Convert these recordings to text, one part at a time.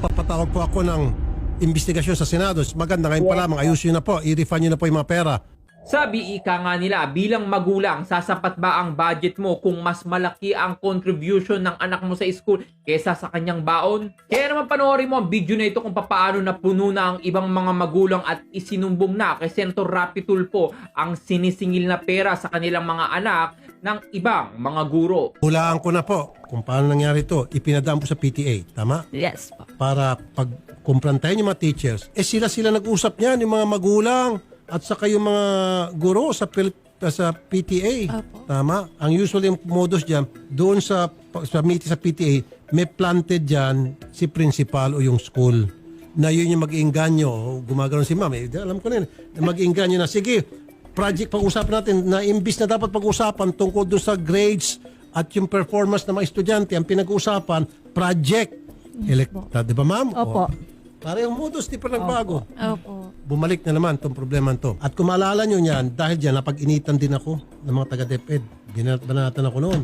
magpapatawag po ako ng investigasyon sa Senado. Maganda ngayon pa lamang, ayusin nyo na po, i-refund nyo na po yung mga pera. Sabi ika nga nila, bilang magulang, sasapat ba ang budget mo kung mas malaki ang contribution ng anak mo sa school kesa sa kanyang baon? Kaya naman panoorin mo ang video na ito kung paano napuno na ang ibang mga magulang at isinumbong na kay Senator Rapi Tulfo ang sinisingil na pera sa kanilang mga anak ng ibang mga guro. Hulaan ko na po kung paano nangyari ito. Ipinadaan po sa PTA, tama? Yes po. Para pag kumprantahin yung mga teachers, sila nag-usap niyan, yung mga magulang at saka yung mga guro sa PTA. Opo. Tama? Ang usually yung modus dyan, doon sa meeting sa PTA, may planted dyan si principal o yung school na yun yung mag-iinganyo. Gumagano'n si ma'am. Alam ko na yun. Mag-iinganyo na, sige, project pag-usapan natin na imbis na dapat pag-usapan tungkol doon sa grades at yung performance ng mga estudyante, ang pinag-uusapan, project. Di ba ma'am? Opo. Parehong modus, di pa nagbago. Opo. Bumalik na naman itong problema to. At kung maalala nyo yan, dahil dyan, napag-initan din ako ng mga taga-DepEd. Binanatan ako noon.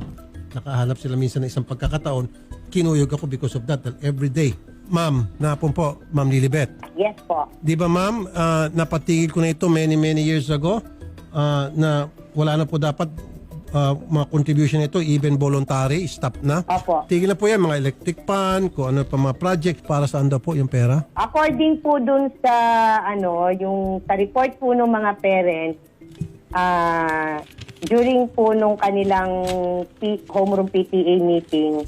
Nakahanap sila minsan ng isang pagkakataon. Kinuyog ako because of that. Every day. Ma'am, napon po, Ma'am Lilibet. Yes po. Di ba ma'am, napatigil ko na ito many years ago na wala na po dapat mga contribution ito, even voluntary, stop na. Opo. Tigil na po yan, mga electric pan, kung ano pa mga project, para saan daw po yung pera? According po dun sa yung sa report po ng mga parents, during po nung kanilang homeroom PTA meeting,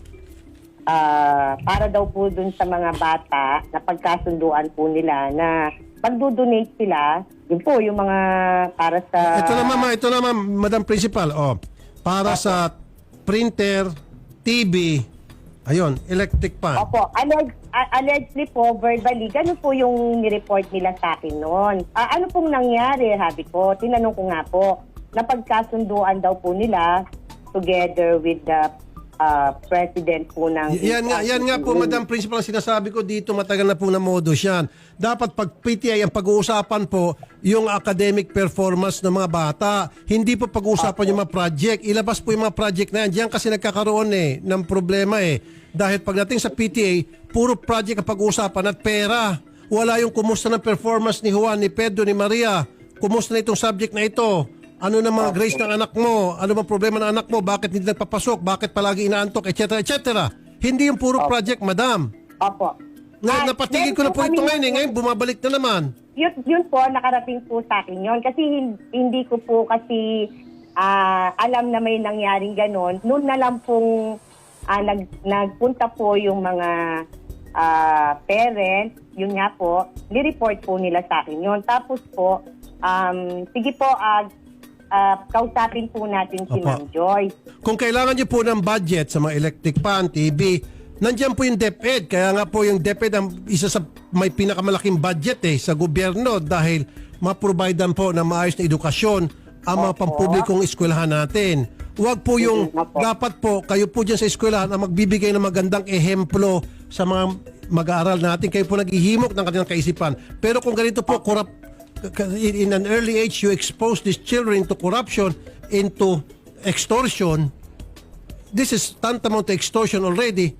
para daw po dun sa mga bata na pagkasunduan po nila na pagdo-donate sila, yun po yung mga para sa... Ito na ma'am, Madam Principal, para sa printer, TV, ayun, electric pan. Opo, allegedly po, verbally, ganun po yung ni-report nila sa akin noon. Ano pong nangyari, habi ko? Tinanong ko nga po, napagkasunduan daw po nila together with the president po ng... Yan nga po, Madam Principal, ang sinasabi ko dito, matagal na po na modus yan. Dapat pag PTI, ang pag-uusapan po, yung academic performance ng mga bata. Hindi po pag-uusapan yung mga project. Ilabas po yung mga project na yan. Diyan kasi nagkakaroon ng problema Dahil pagdating sa PTA, puro project ang pag-uusapan at pera. Wala yung kumusta ng performance ni Juan, ni Pedro, ni Maria. Kumusta na itong subject na ito? Ano na mga grades ng anak mo? Ano bang problema ng anak mo? Bakit hindi nagpapasok? Bakit palagi inaantok? Etc. etc. Hindi yung puro project, madam. Opo. Napatigil ko na po ito ngayon. Ngayon, bumabalik na naman. Yun po, nakarating po sa akin yun. Kasi hindi ko po kasi alam na may nangyaring ganon. Noon na lang pong nagpunta po yung mga parents, yun nga po, nireport po nila sa akin yun. Tapos po, sige po, kausapin po natin si Ma'am Joyce. Kung kailangan niyo po ng budget sa mga electric pan, TV, nandiyan po yung DepEd. Kaya nga po yung DepEd ang isa sa may pinakamalaking budget sa gobyerno dahil ma-providean po ng maayos na edukasyon ang mga pampublikong eskwelahan natin. Huwag po yung, dapat po, kayo po dyan sa eskwelahan ang magbibigay ng magandang ehemplo sa mga mag-aaral natin. Kayo po naghihimok ng kanilang kaisipan. Pero kung ganito po, in an early age, you expose these children to corruption, into extortion. This is tantamount to extortion already.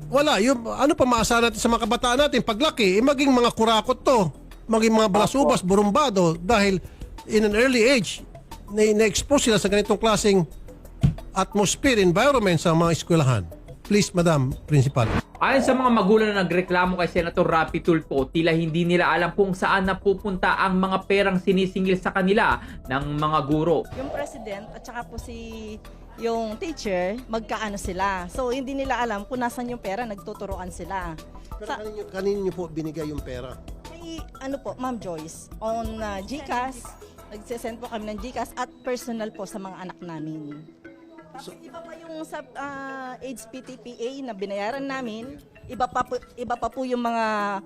Wala. Ano pa maasahan natin sa mga kabataan natin? Paglaki, maging mga kurakot to. Maging mga balasubas, burumbado. Dahil in an early age, na-expose sila sa ganitong klaseng atmosphere, environment sa mga eskwelahan. Please, Madam Principal. Ayon sa mga magulang na nagreklamo kay Senator Rapi Tulfo, tila hindi nila alam kung saan napupunta ang mga perang sinisingil sa kanila ng mga guro. Yung president at saka po yung teacher, magkaano sila. So hindi nila alam kung nasan yung pera, nagtuturoan sila. Pero kanino po binigay yung pera? Po, Ma'am Joyce, on GCash, nagsisend po kami ng GCash at personal po sa mga anak namin. Tapos iba pa yung sa AIDS PTPA na binayaran namin, iba pa po yung mga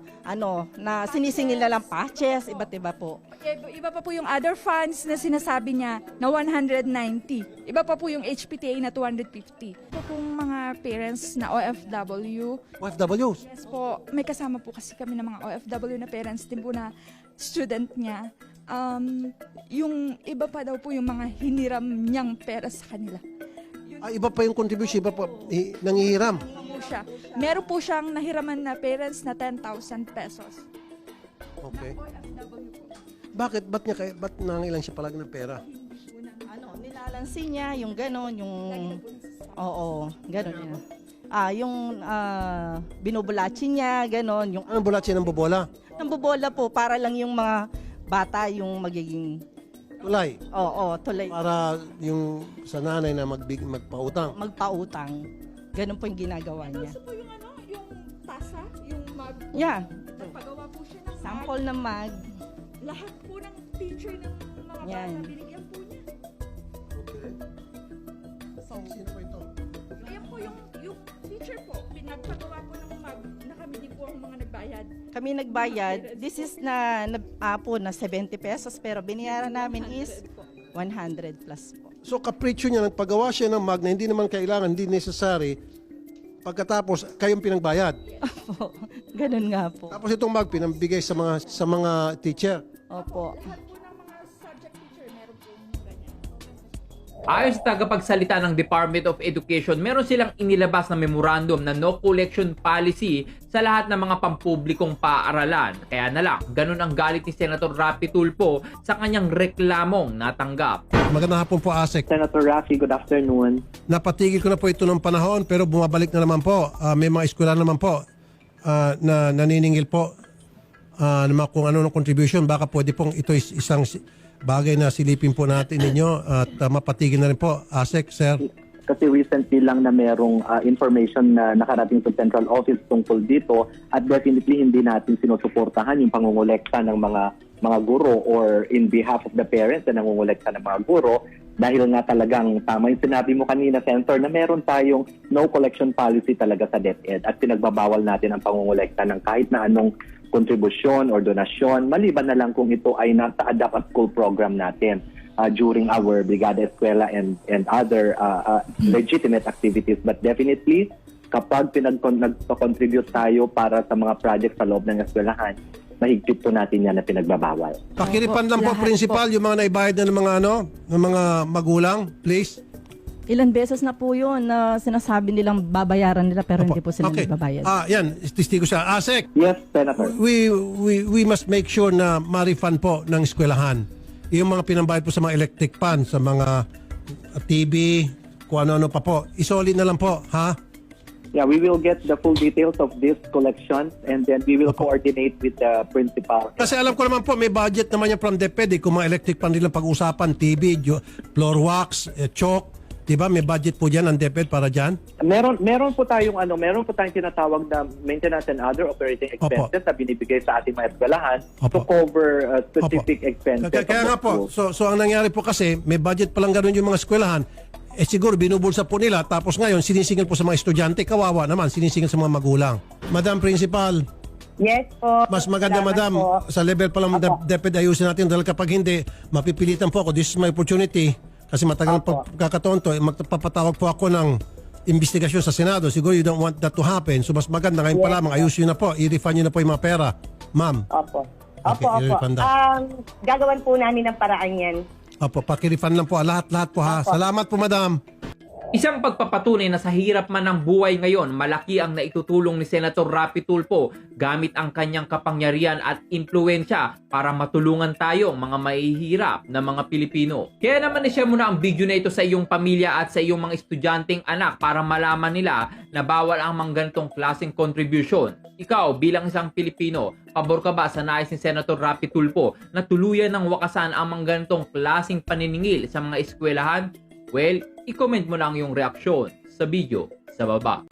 na sinisingil na lang patches, iba't iba po. Iba pa po yung other funds na sinasabi niya na 190. Iba pa po yung HPTA na 250. Po pong mga parents na OFW. OFWs? Yes po, may kasama po kasi kami ng mga OFW na parents din po na student niya. Yung iba pa daw po yung mga hiniram niyang pera sa kanila. Iba pa yung contribution, iba pa nangihiram. siya. Meron po siyang nahiraman na parents na 10,000 pesos. Okay. Bakit? Ba't nangailan siya palagi ng pera? Nilalansi niya, yung gano'n, yung... Oo, gano'n niya. Yung binubulachi niya, gano'n. Yung Anong bulat siya ng bobola? nambobola po, para lang yung mga bata yung magiging... Tulay. Oo, tuloy. Para yung sa nanay na magpautang. Magpautang. Ganun po yung ginagawa niya. Gusto po yung yung tasa, yung mug. Yeah. Nagpagawa po siya ng Sample ng mag. Lahat po ng picture ng mga Yan. bata, binigyan po niya. So, Sino po ito? ayan po yung picture po. Pinagpagawa po ng mug na kami din po ang mga nagbayad. Kami nagbayad. This is na 70 pesos pero binayaran namin is 100 plus po. So kapritsyo niya, nagpagawa siya ng mag na hindi naman kailangan, hindi necessary. Pagkatapos, kayong pinagbayad. Opo. Ganun nga po. Tapos itong mag, pinambigay sa mga teacher. Opo. Lahat po ng mga subject teacher, meron po yung ganyan. Ayon sa tagapagsalita ng Department of Education, meron silang inilabas na memorandum na no collection policy sa lahat ng mga pampublikong paaralan. Kaya na lang, ganun ang galit ni Senator Rapi Tulfo sa kanyang reklamong natanggap. Magandang hapon po, ASEC. Senator Rafi, good afternoon. Napatigil ko na po ito ng panahon pero bumabalik na naman po. May mga eskwela naman po na naniningil po naman kung ano ng contribution. Baka pwede pong ito isang bagay na silipin po natin ninyo at mapatigil na rin po. ASEC, sir. Kasi recently lang na merong information na nakarating sa central office tungkol dito at definitely hindi natin sinusuportahan yung pangungulekta ng mga guro or in behalf of the parents na nangungulekta ng mga guro dahil nga talagang tama yung sinabi mo kanina, Senator, na meron tayong no collection policy talaga sa DepEd at pinagbabawal natin ang pangungulekta ng kahit na anong kontribusyon or donasyon maliban na lang kung ito ay nasa Adapt at School program natin during our Brigada Eskwela and other legitimate activities. But definitely, kapag nagpa-contribute tayo para sa mga project sa loob ng eskwelahan, mahigpit po natin yan na pinagbabawal. Pakiripan lang po, Lahat principal, yung mga naibayad na ng mga magulang, please. Ilan beses na po yun na sinasabi nilang babayaran nila pero hindi po sila Okay. nagbabayad. Yan, testigo siya. ASEC, Yes, Senator. we must make sure na ma-refund po ng eskwelahan. Yung mga pinambayad po sa mga electric pan, sa mga TV, kung ano-ano pa po. Isolid na lang po, ha? Yeah, we will get the full details of this collection and then we will coordinate with the principal. Kasi alam ko naman po, may budget naman yan from DepEd. Kung mga electric pan nilang pag-usapan, TV, floor wax, chalk, diba? May budget po dyan ang DepEd para dyan. Meron po tayong tinatawag na maintenance and other operating expenses na binibigay sa ating mga eskwelahan to cover specific expenses. Kaya nga po, so ang nangyari po kasi, may budget palang gano'n yung mga eskwelahan, siguro binubulsa po nila, tapos ngayon sinisingil po sa mga estudyante, kawawa naman, sinisingil sa mga magulang. Madam Principal, Yes po. mas maganda Salamat madam, po. sa level pa lang DepEd ayusin natin dahil kapag hindi, mapipilitan po ako, this is my opportunity, kasi matagal pa kakataon to, magpapatawag po ako ng investigasyon sa Senado. Siguro you don't want that to happen. So mas maganda ngayon pa lamang, ayusin nyo na po, i-refund nyo na po yung mga pera. Ma'am. Opo. Okay, Opo. i-refund na. Gagawan po namin ng paraan yan. Opo, pakirefund lang po. Lahat po ha. Salamat po madam. Isang pagpapatunay na sa hirap man ng buhay ngayon, malaki ang naitutulong ni Senator Rapi Tulfo gamit ang kanyang kapangyarihan at impluensya para matulungan tayong mga mahihirap na mga Pilipino. Kaya naman i-share mo na ang video na ito sa iyong pamilya at sa iyong mga estudyanteng anak para malaman nila na bawal ang mga ganitong klaseng contribution. Ikaw bilang isang Pilipino, pabor ka ba sa nais ni Senator Rapi Tulfo na tuluyan ng wakasan ang mga ganitong klaseng paniningil sa mga eskwelahan? Well, i-comment mo lang yung reaksyon sa video sa baba.